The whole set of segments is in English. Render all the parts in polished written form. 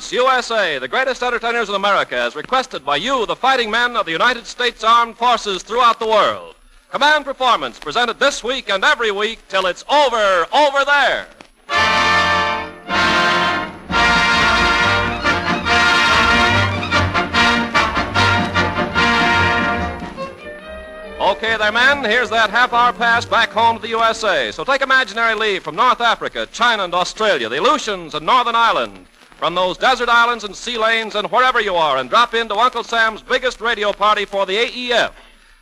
Performance, USA, the greatest entertainers in America, as requested by you, the fighting men of the United States Armed Forces throughout the world. Command Performance, presented this week and every week till it's over there. Okay there, men, here's that half-hour pass back home to the USA. So take imaginary leave from North Africa, China, and Australia, the Aleutians and Northern Ireland, from those desert islands and sea lanes and wherever you are, and drop into Uncle Sam's biggest radio party for the AEF,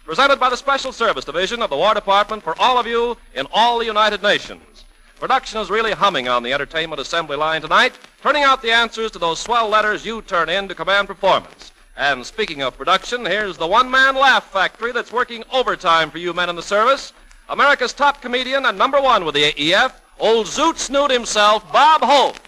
presented by the Special Service Division of the War Department for all of you in all the United Nations. Production is really humming on the entertainment assembly line tonight, turning out the answers to those swell letters you turn in to Command Performance. And speaking of production, here's the one-man laugh factory that's working overtime for you men in the service. America's top comedian and number one with the AEF, old Zoot Snoot himself, Bob Hope.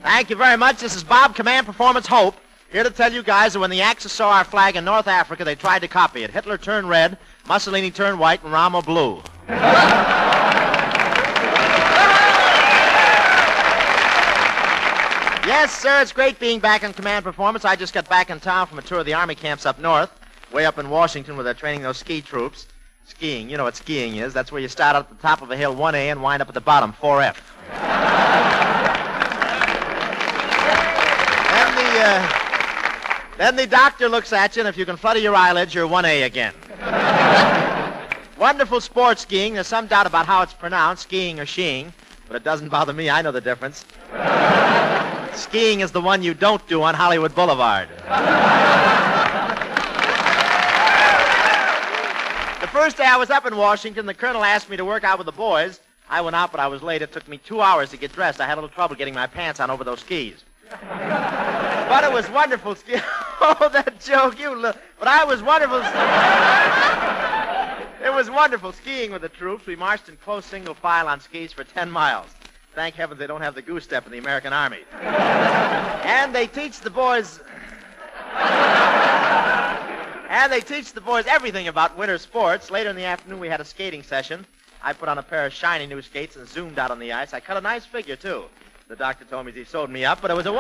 Thank you very much. This is Bob, Command Performance Hope, here to tell you guys that when the Axis saw our flag in North Africa, they tried to copy it. Hitler turned red, Mussolini turned white, and Rama blue. Yes, sir, it's great being back in Command Performance. I just got back in town from a tour of the Army camps up north, way up in Washington where they're training those ski troops. Skiing, you know what skiing is. That's where you start at the top of a hill, 1A, and wind up at the bottom, 4F. Then the doctor looks at you, and if you can flutter your eyelids, you're 1A again. Wonderful sport skiing. There's some doubt about how it's pronounced, skiing or sheeing, but it doesn't bother me. I know the difference. Skiing is the one you don't do on Hollywood Boulevard. The first day I was up in Washington, the colonel asked me to work out with the boys. I went out, but I was late. It took me 2 hours to get dressed. I had a little trouble getting my pants on over those skis. But it was wonderful skiing. Oh, that joke, But I was wonderful. It was wonderful skiing with the troops. We marched in close single file on skis for 10 miles. Thank heavens they don't have the goose step in the American Army. And they teach the boys... everything about winter sports. Later in the afternoon, we had a skating session. I put on a pair of shiny new skates and zoomed out on the ice. I cut a nice figure, too. The doctor told me he sewed me up, but it was a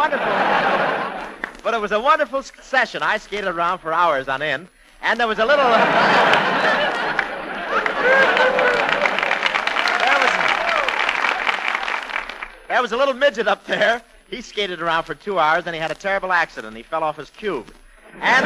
wonderful session. I skated around for hours on end, and there was a little... There was a little midget up there. He skated around for 2 hours, and he had a terrible accident. He fell off his cube. And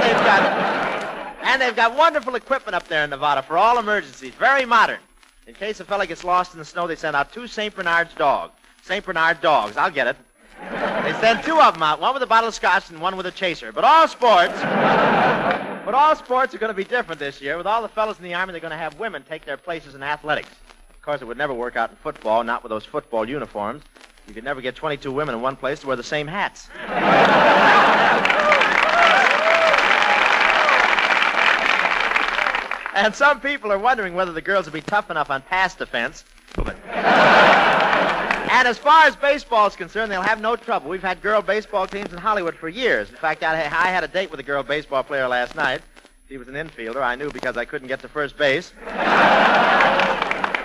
they've got wonderful equipment up there in Nevada for all emergencies, very modern. In case a fella gets lost in the snow, they send out 2 St. Bernard's dogs. St. Bernard dogs. I'll get it. They send 2 of them out, one with a bottle of scotch and one with a chaser. But all sports are going to be different this year. With all the fellas in the Army, they're going to have women take their places in athletics. Of course, it would never work out in football, not with those football uniforms. You could never get 22 women in one place to wear the same hats. And some people are wondering whether the girls will be tough enough on pass defense. And as far as baseball is concerned, they'll have no trouble. We've had girl baseball teams in Hollywood for years. In fact, I had a date with a girl baseball player last night. She was an infielder. I knew because I couldn't get to first base.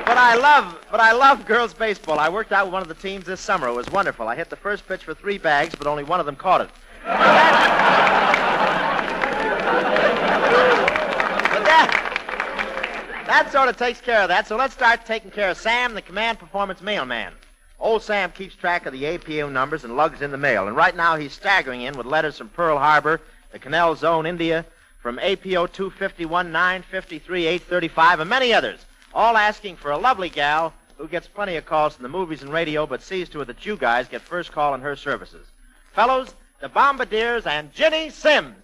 But I love girls baseball. I worked out with one of the teams this summer. It was wonderful. I hit the first pitch for 3 bags, but only one of them caught it. That sort of takes care of that. So let's start taking care of Sam, the Command Performance mailman. Old Sam keeps track of the APO numbers and lugs in the mail. And right now he's staggering in with letters from Pearl Harbor, the Canal Zone, India, from APO 251, 953, 835, and many others, all asking for a lovely gal who gets plenty of calls from the movies and radio, but sees to it that you guys get first call in her services. Fellows, the Bombardiers and Ginny Sims.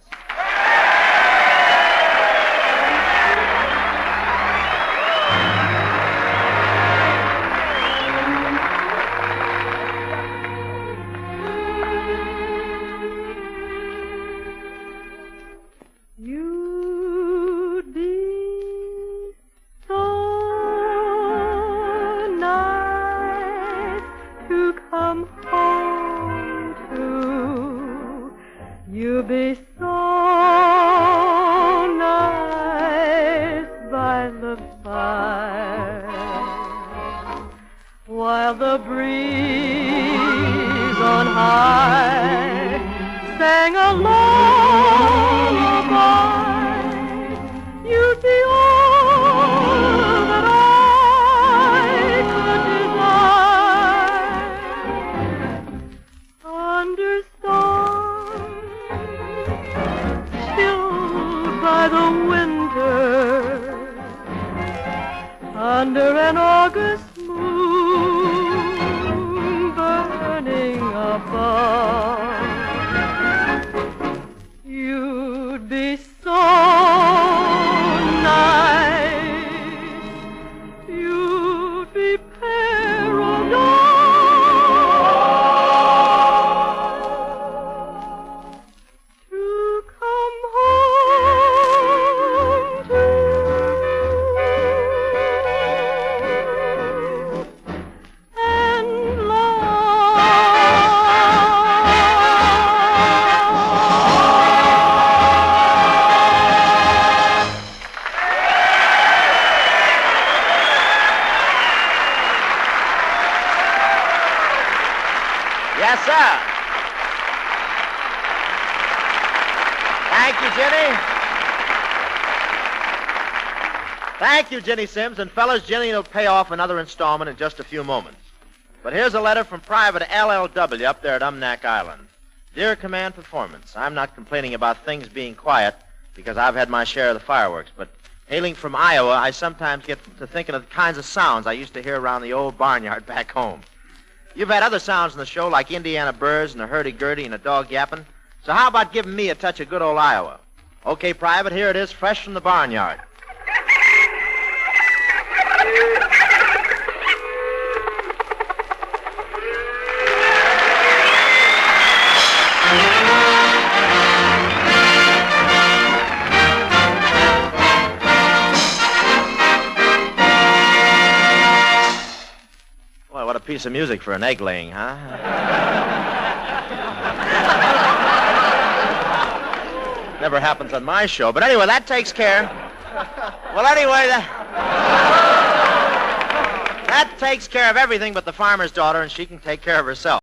Be so while the breeze on high sang a lullaby. You'd be all that I could desire. Under stars, chilled by the winter, under an August moon burning above, you'd be so nice, you'd be paradise to come home to. Yes, sir. Thank you, Ginny. Thank you, Ginny Sims. And fellas, Ginny will pay off another installment in just a few moments. But here's a letter from Private LLW up there at Umnak Island. Dear Command Performance, I'm not complaining about things being quiet because I've had my share of the fireworks, but hailing from Iowa, I sometimes get to thinking of the kinds of sounds I used to hear around the old barnyard back home. You've had other sounds in the show, like Indiana birds and a hurdy-gurdy and a dog yapping. So how about giving me a touch of good old Iowa? Okay, Private, here it is, fresh from the barnyard. Boy, what a piece of music for an egg laying, huh? Never happens on my show. But anyway, that takes care. Well, anyway, that takes care of everything but the farmer's daughter, and she can take care of herself.